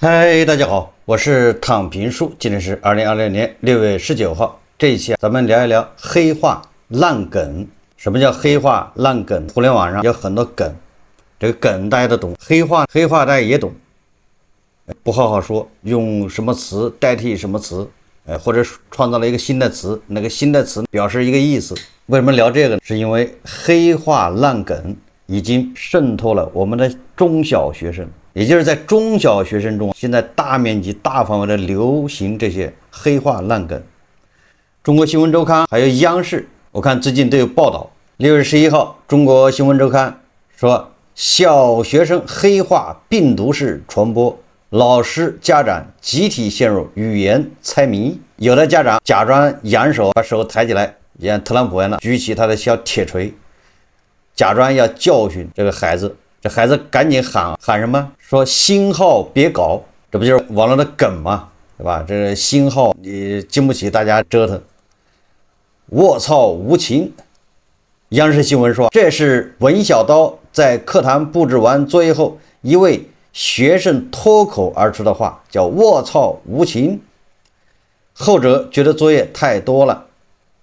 嗨，大家好，我是躺平叔，今天是2026年6月19号。这一期咱们聊一聊黑话烂梗。什么叫黑话烂梗？互联网上有很多梗，这个梗大家都懂，黑话大家也懂，不好好说，用什么词代替什么词，或者创造了一个新的词，那个新的词表示一个意思。为什么聊这个呢？是因为黑话烂梗已经渗透了我们的中小学生。也就是在中小学生中，现在大面积、大范围的流行这些黑话烂梗。中国新闻周刊还有央视，我看最近都有报道。6月11号，中国新闻周刊说，小学生黑话病毒式传播，老师家长集体陷入语言猜谜。有的家长假装扬手，把手抬起来，像特朗普一样的举起他的小铁锤，假装要教训这个孩子。这孩子赶紧喊什么？说星号别搞，这不就是网络的梗吗？对吧？这星号你经不起大家折腾。卧槽无情！央视新闻说，这是文小刀在课堂布置完作业后，一位学生脱口而出的话，叫卧槽无情。后者觉得作业太多了。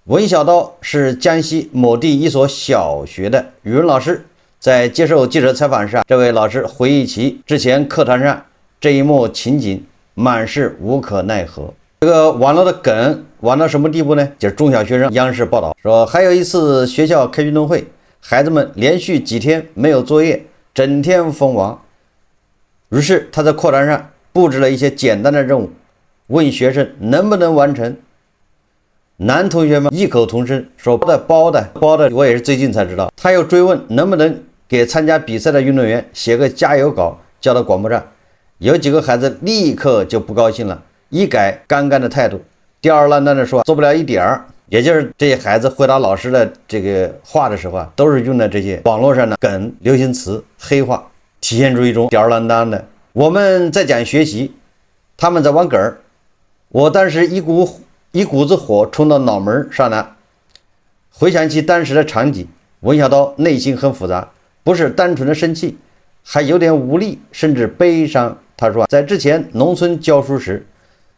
文小刀是江西某地一所小学的语文老师。在接受记者采访时，这位老师回忆起之前课堂上这一幕情景，满是无可奈何。这个网络的梗玩到什么地步呢？就是中小学生。央视报道说，还有一次学校开运动会，孩子们连续几天没有作业，整天疯玩。于是他在课堂上布置了一些简单的任务，问学生能不能完成。男同学们异口同声说包的，我也是最近才知道。他又追问能不能给参加比赛的运动员写个加油稿交到广播站。有几个孩子立刻就不高兴了，一改刚刚的态度，吊儿郎当的说做不了一点儿。也就是这些孩子回答老师的这个话的时候都是用的这些网络上的梗、流行词、黑话，体现出一种吊儿郎当的。我们在讲学习，他们在玩梗儿。我当时一股子火冲到脑门上来，回想起当时的场景，文小刀内心很复杂，不是单纯的生气，还有点无力，甚至悲伤。他说，在之前农村教书时，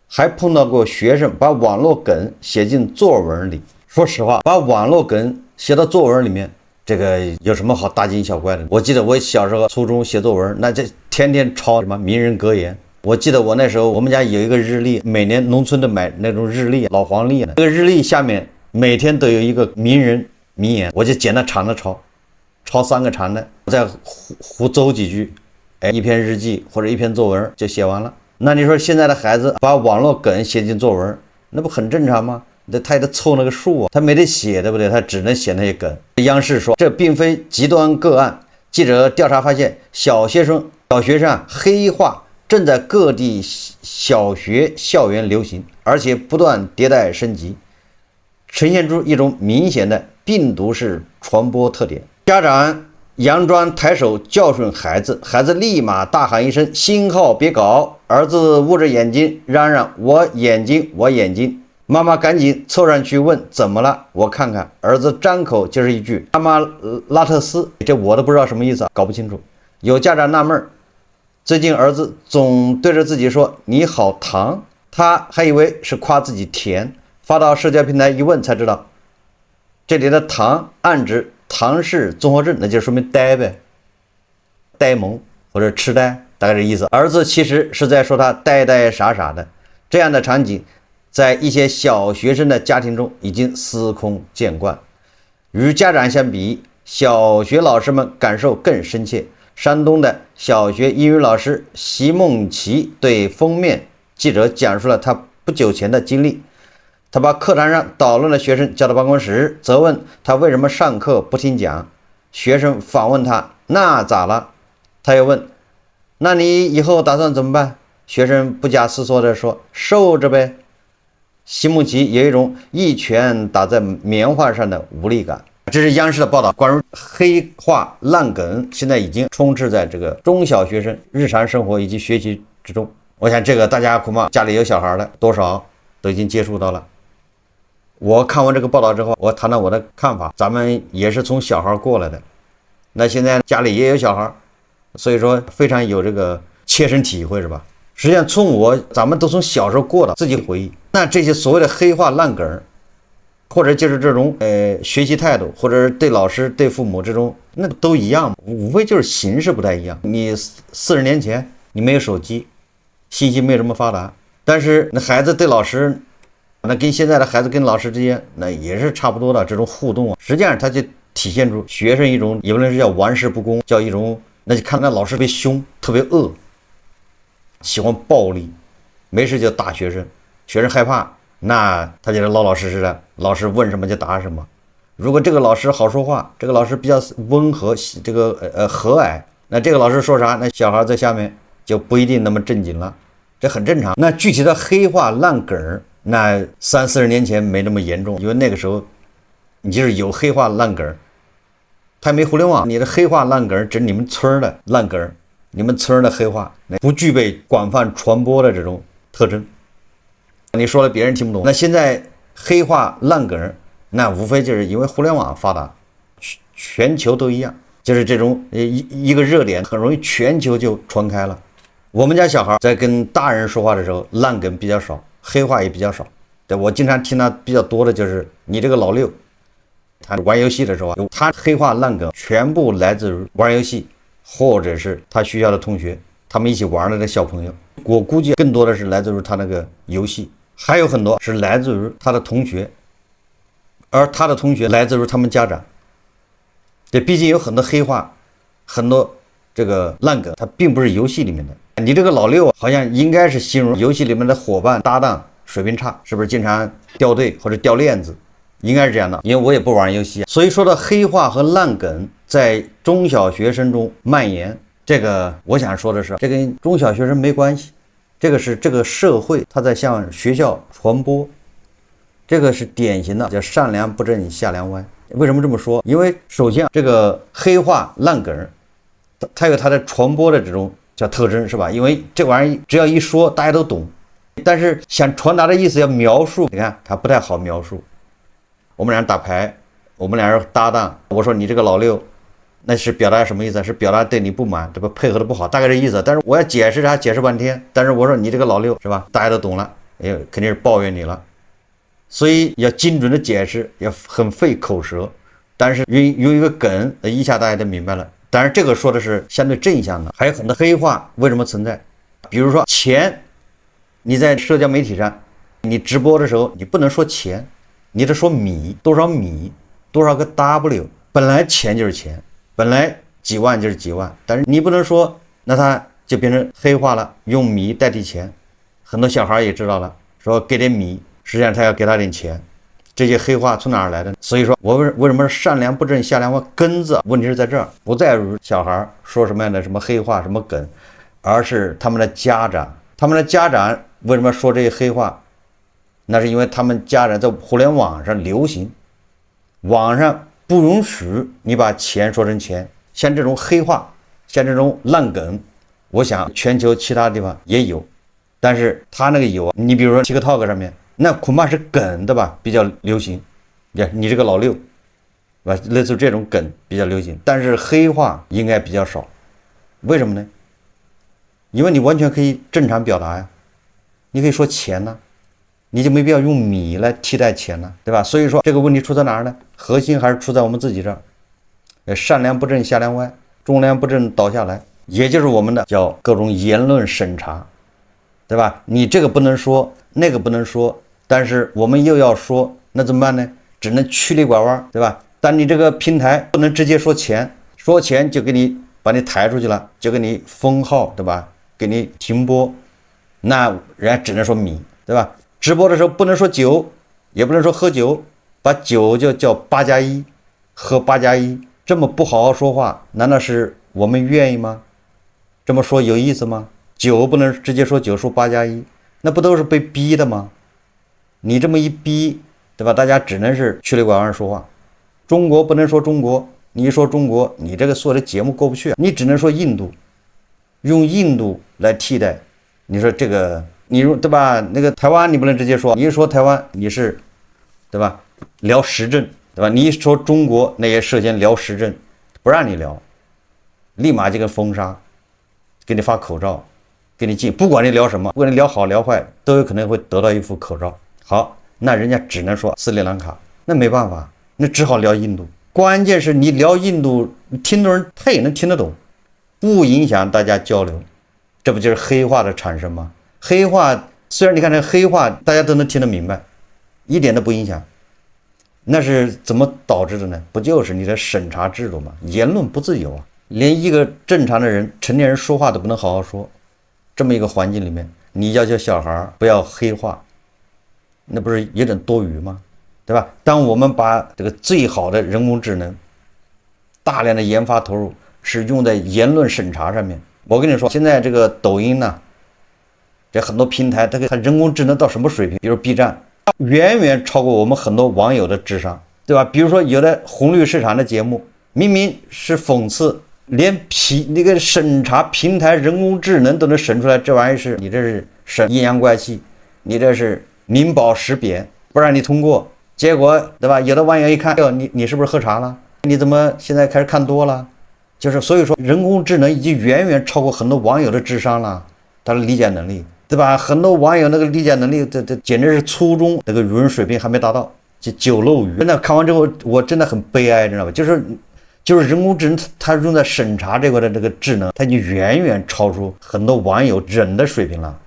还碰到过学生把网络梗写进作文里。说实话，把网络梗写到作文里面，这个有什么好大惊小怪的？我记得我小时候初中写作文，那这天天抄什么名人格言。我记得我那时候我们家有一个日历，每年农村的买那种日历，老黄历呢。这个日历下面每天都有一个名人名言，我就捡那长的抄3个长的，再胡诌几句，一篇日记或者一篇作文就写完了。那你说现在的孩子把网络梗写进作文，那不很正常吗？他也得凑那个数啊，他没得写，对不对？他只能写那些梗。央视说，这并非极端个案。记者调查发现，小学生黑话正在各地小学校园流行，而且不断迭代升级，呈现出一种明显的病毒式传播特点。家长佯装抬手教训孩子，孩子立马大喊一声星号别搞，儿子捂着眼睛嚷嚷我眼睛，妈妈赶紧凑上去问怎么了，我看看。儿子张口就是一句他妈拉特斯，这我都不知道什么意思，搞不清楚。有家长纳闷，最近儿子总对着自己说你好糖，他还以为是夸自己甜，发到社交平台一问才知道，这里的糖暗指唐氏综合症，那就说明呆呗，呆萌或者痴呆，大概这意思。儿子其实是在说他呆呆傻傻的。这样的场景在一些小学生的家庭中已经司空见惯。与家长相比，小学老师们感受更深切。山东的小学英语老师席梦琪对封面记者讲述了他不久前的经历。他把课堂上捣乱的学生叫到办公室，责问他为什么上课不听讲。学生反问他那咋了？他又问那你以后打算怎么办？学生不假思索地说受着呗。席梦琪有一种一拳打在棉花上的无力感。这是央视的报道，关于黑话烂梗现在已经充斥在这个中小学生日常生活以及学习之中。我想这个大家恐怕家里有小孩的多少都已经接触到了。我看完这个报道之后，我谈谈我的看法。咱们也是从小孩过来的，那现在家里也有小孩，所以说非常有这个切身体会，是吧？实际上咱们都从小时候过的，自己回忆。那这些所谓的黑话烂梗，或者就是这种学习态度，或者是对老师对父母这种，那都一样，无非就是形式不太一样。你40年前你没有手机，信息没有这么发达，但是那孩子对老师，那跟现在的孩子跟老师之间那也是差不多的这种互动啊。实际上它就体现出学生一种，也不能是叫玩世不恭，叫一种，那就看那老师特别凶，特别恶，喜欢暴力，没事就打学生，学生害怕，那他就是老老实实的，老师问什么就答什么。如果这个老师好说话，这个老师比较温和，这个和蔼，那这个老师说啥，那小孩在下面就不一定那么正经了，这很正常。那具体的黑话烂梗，那30-40年前没那么严重，因为那个时候你就是有黑话烂梗，它没互联网，你的黑话烂梗只是你们村的烂梗，你们村的黑话不具备广泛传播的这种特征，你说了别人听不懂。那现在黑话烂梗，那无非就是因为互联网发达，全球都一样，就是这种一个热点很容易全球就传开了。我们家小孩在跟大人说话的时候，烂梗比较少，黑话也比较少。对，我经常听他比较多的就是你这个老六，他玩游戏的时候，他黑话烂梗全部来自于玩游戏，或者是他学校的同学，他们一起玩的那小朋友。我估计更多的是来自于他那个游戏，还有很多是来自于他的同学，而他的同学来自于他们家长。对，毕竟有很多黑话，很多这个烂梗，它并不是游戏里面的。你这个老六好像应该是形容游戏里面的伙伴搭档水平差，是不是经常掉队或者掉链子？应该是这样的，因为我也不玩游戏，所以说的黑话和烂梗在中小学生中蔓延，这个我想说的是，这跟中小学生没关系，这个是这个社会它在向学校传播，这个是典型的叫上梁不正下梁歪。为什么这么说？因为首先这个黑话烂梗，它有它的传播的这种叫特征，是吧？因为这玩意只要一说大家都懂，但是想传达的意思要描述，你看它不太好描述。我们俩人打牌，我们俩人搭档，我说你这个老六，那是表达什么意思？是表达对你不满，这不配合的不好，大概这意思。但是我要解释它，解释半天。但是我说你这个老六是吧？大家都懂了，肯定是抱怨你了。所以要精准的解释，要很费口舌。但是用一个梗，一下大家都明白了。当然这个说的是相对正向的，还有很多黑话为什么存在？比如说钱，你在社交媒体上，你直播的时候，你不能说钱。你得说米，多少米，多少个 W， 本来钱就是钱，本来几万就是几万，但是你不能说，那它就变成黑话了，用米代替钱。很多小孩也知道了，说给点米，实际上他要给他点钱，这些黑话从哪儿来的？所以说我为什么上梁不正下梁歪，根子问题是在这儿，不在于小孩说什么样的什么黑话什么梗，而是他们的家长为什么说这些黑话？那是因为他们家长在互联网上流行，网上不允许你把钱说成钱，像这种黑话，像这种烂梗，我想全球其他地方也有，但是他那个有，你比如说 TikTok 上面，那恐怕是梗的吧，比较流行，你这个老六，吧，类似这种梗比较流行，但是黑话应该比较少，为什么呢？因为你完全可以正常表达呀，你可以说钱呢。你就没必要用米来替代钱了，对吧？所以说这个问题出在哪儿呢？核心还是出在我们自己这儿。上梁不正下梁歪，中梁不正倒下来，也就是我们的叫各种言论审查，对吧？你这个不能说，那个不能说，但是我们又要说，那怎么办呢？只能曲里拐弯，对吧？但你这个平台不能直接说钱，说钱就给你把你抬出去了，就给你封号，对吧？给你停播，那人家只能说米，对吧？直播的时候不能说酒，也不能说喝酒，把酒就叫8+1，喝8+1，这么不好好说话，难道是我们愿意吗？这么说有意思吗？酒不能直接说酒，说8+1，那不都是被逼的吗？你这么一逼，对吧？大家只能是曲里拐弯说话。中国不能说中国，你一说中国，你这个所有的节目过不去，你只能说印度，用印度来替代。你说这个。你说对吧？那个台湾你不能直接说，你一说台湾你是，对吧？聊时政，对吧？你一说中国，那也涉嫌聊时政，不让你聊，立马就给封杀，给你发口罩，给你进，不管你聊什么，不管你聊好聊坏，都有可能会得到一副口罩。好，那人家只能说斯里兰卡，那没办法，那只好聊印度。关键是你聊印度，听的人他也能听得懂，不影响大家交流，这不就是黑话的产生吗？黑话虽然你看这黑话大家都能听得明白，一点都不影响。那是怎么导致的呢？不就是你的审查制度吗？言论不自由啊，连一个正常的人成年人说话都不能好好说，这么一个环境里面，你要求小孩不要黑话，那不是有点多余吗？对吧？当我们把这个最好的人工智能大量的研发投入是用在言论审查上面，我跟你说，现在这个抖音呢，这很多平台它人工智能到什么水平？比如 B 站，远远超过我们很多网友的智商，对吧？比如说有的红绿市场的节目，明明是讽刺，连那个审查平台人工智能都能审出来，这玩意是你这是审阴阳怪气，你这是民保实贬，不让你通过。结果对吧？有的网友一看，哟，你是不是喝茶了？你怎么现在开始看多了？就是所以说，人工智能已经远远超过很多网友的智商了，他的理解能力。对吧？很多网友那个理解能力，这简直是初中那个语文水平还没达到，就九漏语。真的看完之后，我真的很悲哀，知道吧？就是人工智能，它用在审查这块的这个智能，它已经远远超出很多网友人的水平了，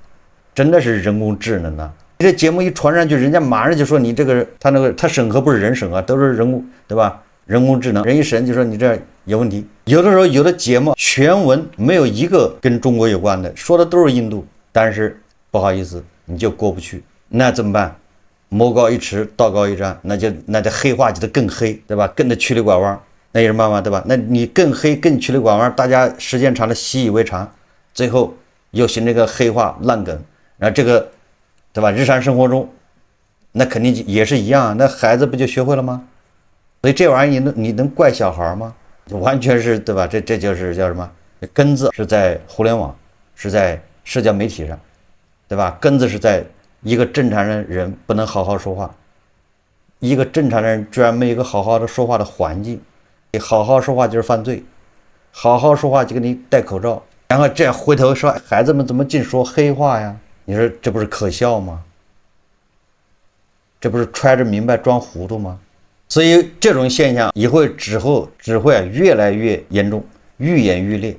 真的是人工智能了。你这节目一传上去，人家马上就说你这个他审核不是人审核，都是人工，对吧？人工智能，人一审就说你这有问题。有的时候有的节目全文没有一个跟中国有关的，说的都是印度。但是不好意思，你就过不去，那怎么办？魔高一尺，道高一丈，那这黑话就得更黑，对吧？更得曲里拐弯，那有什么办法，对吧？那你更黑更曲里拐弯，大家时间长了习以为常，最后又形成一个黑话烂梗，然后这个，对吧？日常生活中，那肯定也是一样，那孩子不就学会了吗？所以这玩意你能怪小孩吗？完全是，对吧？这就是叫什么？根子是在互联网，是在社交媒体上，对吧？根子是在一个正常人不能好好说话，一个正常人居然没有一个好好的说话的环境，你好好说话就是犯罪，好好说话就给你戴口罩，然后这样回头说孩子们怎么净说黑话呀？你说这不是可笑吗？这不是揣着明白装糊涂吗？所以这种现象以后只会越来越严重，愈演愈烈。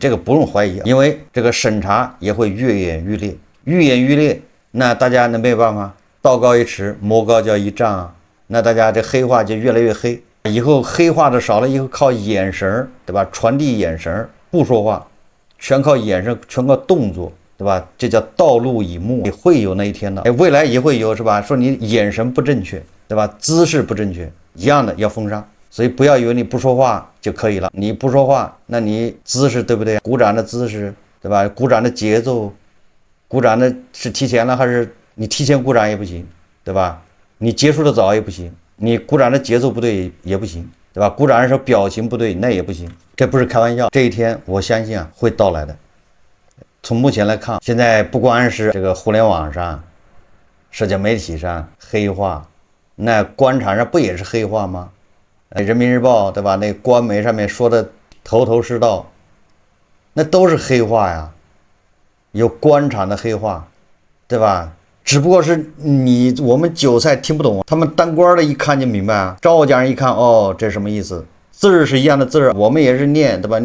这个不用怀疑，因为这个审查也会越演愈烈，愈演愈烈，那大家那没有办法，道高一尺，魔高叫一丈啊，那大家这黑话就越来越黑，以后黑话的少了，以后靠眼神，对吧？传递眼神，不说话，全靠眼神，全靠动作，对吧？这叫道路以目，会有那一天的，未来也会有，是吧？说你眼神不正确，对吧？姿势不正确，一样的要封杀。所以不要以为你不说话就可以了，你不说话，那你姿势对不对？鼓掌的姿势，对吧？鼓掌的节奏，鼓掌的是提前了还是你提前鼓掌也不行，对吧？你结束的早也不行，你鼓掌的节奏不对也不行，对吧？鼓掌的时候表情不对那也不行，这不是开玩笑，这一天我相信会到来的。从目前来看，现在不光是这个互联网上、社交媒体上黑话，那官场上不也是黑话吗？人民日报，对吧？那官媒上面说的头头是道，那都是黑话呀，有官场的黑话，对吧？只不过是我们韭菜听不懂，他们当官的一看就明白啊，赵家人一看，哦，这什么意思？字儿是一样的字儿，我们也是念，对吧？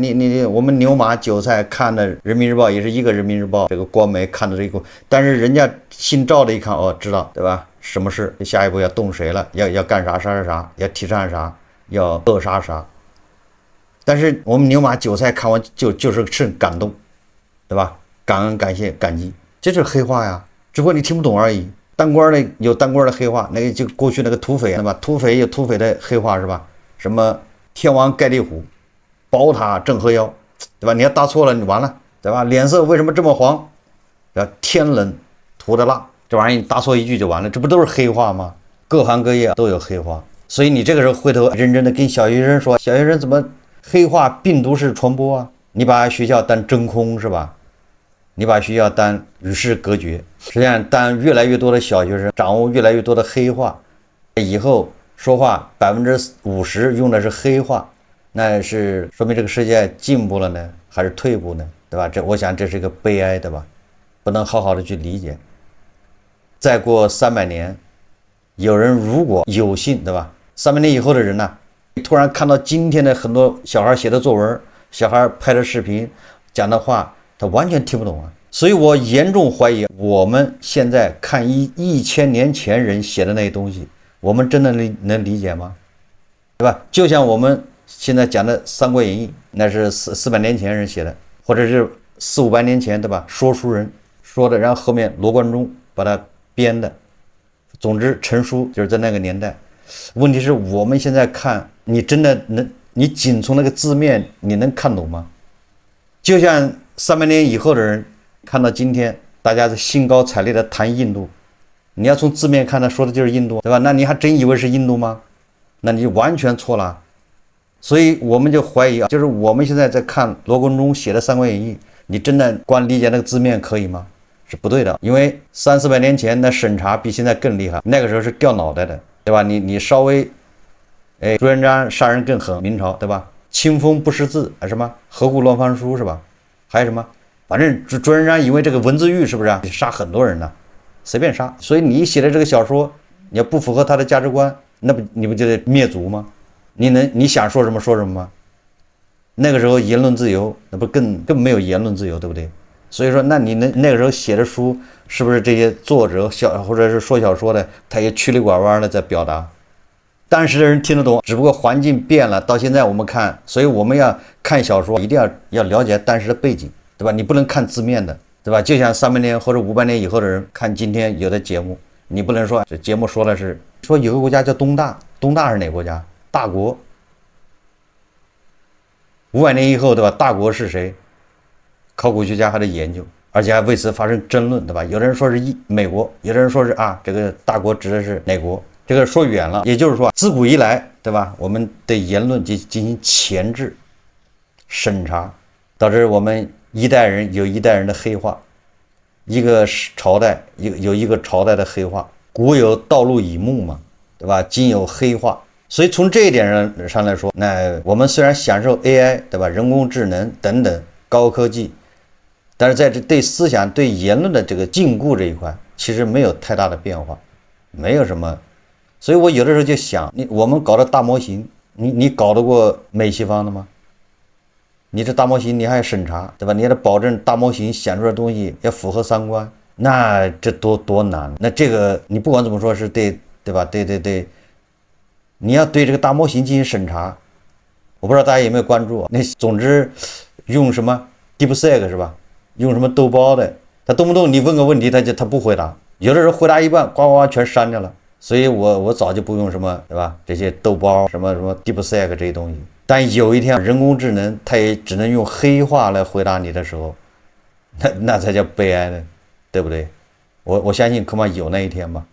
我们牛马韭菜看的人民日报也是一个人民日报，这个官媒看的这个，但是人家姓赵的一看，哦，知道，对吧？什么事？下一步要动谁了？要干啥啥，要提倡啥？要扼杀啥？但是我们牛马韭菜看完就是感动，对吧？感恩感谢感激，这就是黑话呀，只不过你听不懂而已。当官的有当官的黑话，那个就过去那个土匪，对吧？土匪有土匪的黑话是吧？什么天王盖地虎，宝塔镇河妖，对吧？你要答错了你完了，对吧？脸色为什么这么黄？要天冷涂的蜡，这玩意你答错一句就完了，这不都是黑话吗？各行各业都有黑话。所以你这个时候回头认真的跟小学生说，小学生怎么黑化病毒式传播啊？你把学校当真空是吧？你把学校当与世隔绝。实际上，当越来越多的小学生掌握越来越多的黑话，以后说话50%用的是黑话，那是说明这个世界进步了呢，还是退步呢？对吧？我想这是一个悲哀，对吧？不能好好的去理解。再过300年，有人如果有幸，对吧？300年以后的人呢，突然看到今天的很多小孩写的作文，小孩拍的视频，讲的话，他完全听不懂啊。所以我严重怀疑，我们现在看1000年前人写的那些东西，我们真的能理解吗？对吧？就像我们现在讲的《三国演义》，那是400年前人写的，或者是400-500年前，对吧？说书人说的，然后后面罗贯中把它编的。总之，陈书就是在那个年代。问题是我们现在看，你真的你仅从那个字面，你能看懂吗？就像300年以后的人看到今天，大家是兴高采烈的谈印度，你要从字面看，他说的就是印度，对吧？那你还真以为是印度吗？那你就完全错了。所以我们就怀疑啊，就是我们现在在看罗贯中写的《三国演义》，你真的光理解那个字面可以吗？是不对的，因为300-400年前的审查比现在更厉害，那个时候是掉脑袋的，对吧？你稍微，朱元璋杀人更狠，明朝，对吧？清风不识字，什么河湖乱翻书，是吧？还有什么？反正朱元璋因为这个文字狱，是不是啊？杀很多人呢，随便杀。所以你写的这个小说，你要不符合他的价值观，你不就得灭族吗？你想说什么说什么吗？那个时候言论自由，那不更没有言论自由，对不对？所以说，那你那个时候写的书，是不是这些作者或者是说小说的，他也曲里拐弯的在表达？当时的人听得懂，只不过环境变了。到现在我们看，所以我们要看小说，一定要了解当时的背景，对吧？你不能看字面的，对吧？就像300年或者500年以后的人看今天有的节目，你不能说这节目说的是说有个国家叫东大，东大是哪个国家？大国。500年以后，对吧？大国是谁？考古学家还在研究，而且还为此发生争论，对吧？有的人说是美国，有的人说是这个大国指的是哪国？这个说远了，也就是说，自古以来，对吧？我们对言论进行钳制、审查，导致我们一代人有一代人的黑化，一个朝代有一个朝代的黑化。古有道路以目嘛，对吧？今有黑化。所以从这一点上来说，那我们虽然享受 AI， 对吧？人工智能等等高科技，但是在这对思想、对言论的这个禁锢这一块，其实没有太大的变化，没有什么。所以我有的时候就想，我们搞的大模型，你搞得过美西方的吗？你这大模型你还要审查，对吧？你还得保证大模型想出来的东西要符合三观，那这多难。那这个你不管怎么说是对吧？对，你要对这个大模型进行审查。我不知道大家有没有关注，那总之用什么 DeepSeek 是吧？用什么豆包的，他动不动你问个问题，他不回答，有的时候回答一半，呱呱全删掉了。所以我早就不用什么，对吧？这些豆包什么 DeepSeek 这些东西。但有一天人工智能它也只能用黑话来回答你的时候，那才叫悲哀呢，对不对？我相信恐怕有那一天吧。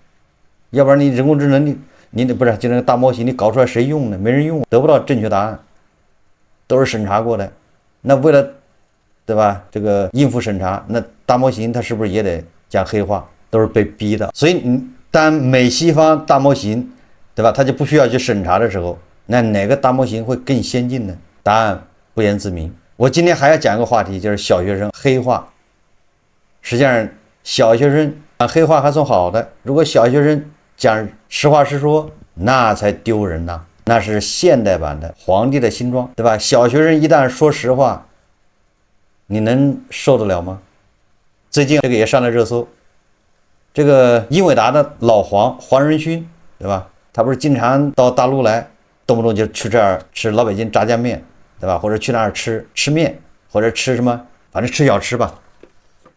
要不然你人工智能你不是就那个大模型你搞出来谁用呢？没人用，得不到正确答案，都是审查过的。那为了对吧？这个应付审查，那大模型它是不是也得讲黑话？都是被逼的。所以当美西方大模型，对吧？它就不需要去审查的时候，那哪个大模型会更先进呢？答案不言自明。我今天还要讲一个话题，就是小学生黑化。实际上，小学生讲黑话还算好的，如果小学生讲实话实说，那才丢人呐！那是现代版的皇帝的新装，对吧？小学生一旦说实话，你能受得了吗？最近这个也上了热搜，这个英伟达的老黄仁勋，对吧？他不是经常到大陆来，动不动就去这儿吃老北京炸酱面，对吧？或者去那儿吃面，或者吃什么，反正吃小吃吧。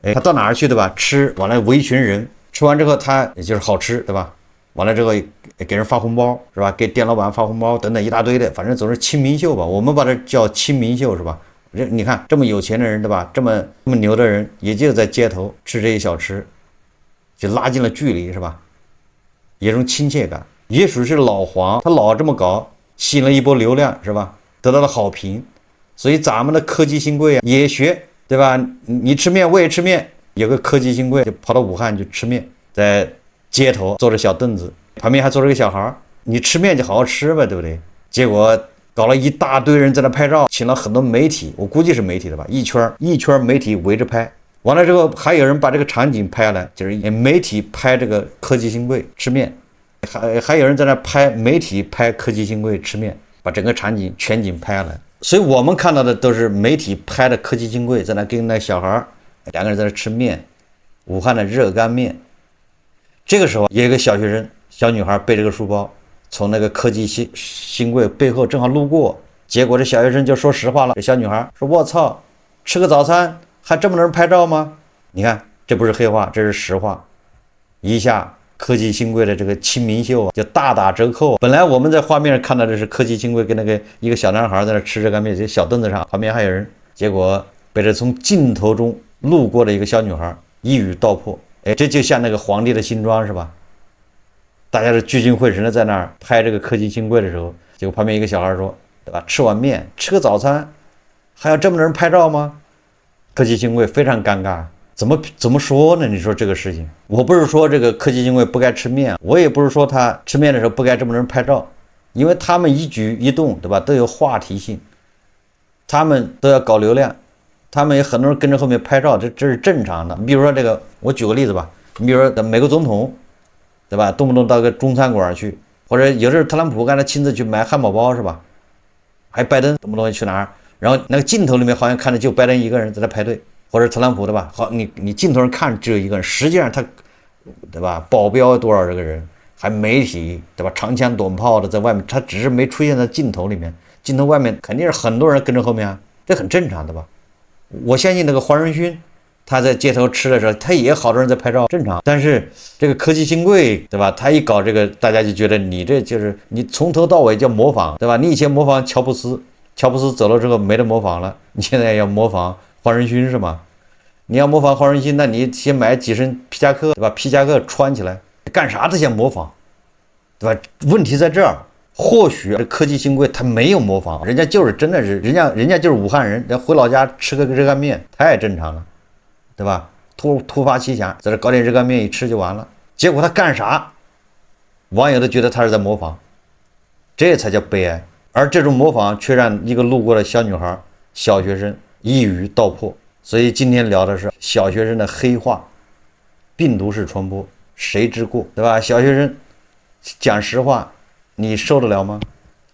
他到哪儿去，对吧？吃完了围一群人，吃完之后他也就是好吃，对吧？完了之后给人发红包，是吧？给店老板发红包等等一大堆的，反正总是亲民秀吧。我们把它叫亲民秀，是吧？你看这么有钱的人，对吧？这么牛的人，也就在街头吃这些小吃，就拉近了距离，是吧？有种亲切感。也许是老黄他老这么搞，吸引了一波流量，是吧？得到了好评，所以咱们的科技新贵也学，对吧？你吃面我也吃面，有个科技新贵就跑到武汉去吃面，在街头坐着小凳子，旁边还坐着个小孩，你吃面就好好吃吧，对不对？结果搞了一大堆人在那拍照，请了很多媒体，我估计是媒体的吧，一圈媒体围着拍。完了之后，还有人把这个场景拍下来，就是媒体拍这个科技新贵吃面，还有人在那拍媒体拍科技新贵吃面，把整个场景全景拍下来。所以我们看到的都是媒体拍的科技新贵在那跟那小孩两个人在那吃面，武汉的热干面。这个时候有一个小学生小女孩背着个书包从那个科技新贵背后正好路过，结果这小学生就说实话了，这小女孩说我操，吃个早餐还这么多人拍照吗？你看这不是黑话，这是实话。一下科技新贵的这个亲民秀就大打折扣。本来我们在画面上看到的是科技新贵跟那个一个小男孩在那吃热干面，这小凳子上旁边还有人，结果被这从镜头中路过的一个小女孩一语道破。这就像那个皇帝的新装是吧？大家是聚精会神的在那儿拍这个科技新贵的时候，结果旁边一个小孩说，对吧？吃碗面，吃个早餐，还要这么多人拍照吗？科技新贵非常尴尬。怎么说呢？你说这个事情，我不是说这个科技新贵不该吃面，我也不是说他吃面的时候不该这么多人拍照，因为他们一举一动，对吧，都有话题性，他们都要搞流量，他们有很多人跟着后面拍照，这是正常的。你比如说这个，我举个例子吧，你比如说美国总统，对吧，动不动到个中餐馆去，或者有时候特朗普刚才亲自去买汉堡包是吧？还拜登动不动去哪儿，然后那个镜头里面好像看着就拜登一个人在那排队。或者特朗普对吧？好，你镜头上看只有一个人，实际上他，对吧？保镖多少这个人，还媒体对吧？长枪短炮的在外面，他只是没出现在镜头里面，镜头外面肯定是很多人跟着后面啊，这很正常的吧？我相信那个黄仁勋，他在街头吃的时候，他也好多人在拍照，正常。但是这个科技新贵对吧？他一搞这个，大家就觉得你这就是你从头到尾叫模仿对吧？你以前模仿乔布斯，乔布斯走了之后没得模仿了，你现在要模仿黄仁勋是吗？你要模仿黄仁勋，那你先买几身皮夹克，对吧？皮夹克穿起来，干啥都想模仿，对吧？问题在这儿，或许这科技新贵他没有模仿，人家就是真的是人家就是武汉人，人回老家吃个热干面太正常了，对吧？突发奇想，在这搞点热干面一吃就完了。结果他干啥，网友都觉得他是在模仿，这才叫悲哀。而这种模仿却让一个路过的小女孩、小学生一语道破。所以今天聊的是小学生的黑话，病毒式传播，谁之过，对吧？小学生讲实话，你受得了吗？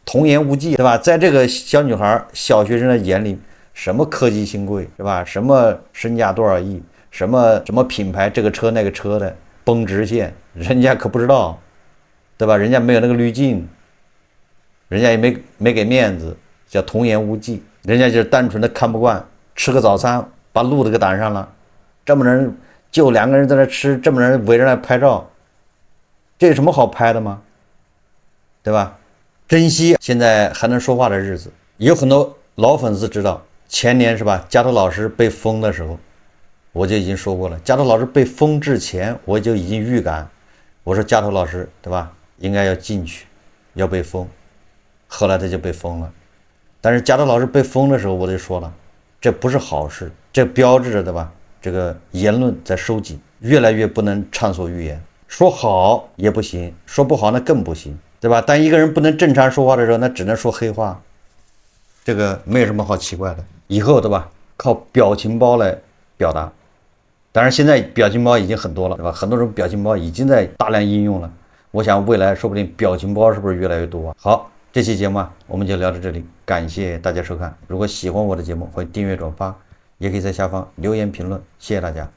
童言无忌，对吧？在这个小女孩、小学生的眼里，什么科技新贵，是吧？什么身价多少亿，什么品牌，这个车那个车的绷直线，人家可不知道，对吧？人家没有那个滤镜，人家也没给面子，叫童言无忌，人家就是单纯的看不惯，吃个早餐。把路都给挡上了，这么人就两个人在那吃，这么人围着那拍照，这有什么好拍的吗？对吧？珍惜现在还能说话的日子。有很多老粉丝知道，前年是吧，加头老师被封的时候，我就已经说过了。加头老师被封之前，我就已经预感，我说加头老师对吧，应该要进去，要被封。后来他就被封了，但是加头老师被封的时候，我就说了，这不是好事。这标志着对吧？这个言论在收紧，越来越不能畅所欲言。说好也不行，说不好那更不行，对吧？当一个人不能正常说话的时候，那只能说黑话，这个没有什么好奇怪的。以后对吧？靠表情包来表达。当然现在表情包已经很多了，对吧？很多种表情包已经在大量应用了。我想未来说不定表情包是不是越来越多啊？好，这期节目我们就聊到这里，感谢大家收看。如果喜欢我的节目，欢迎订阅转发。也可以在下方留言评论，谢谢大家。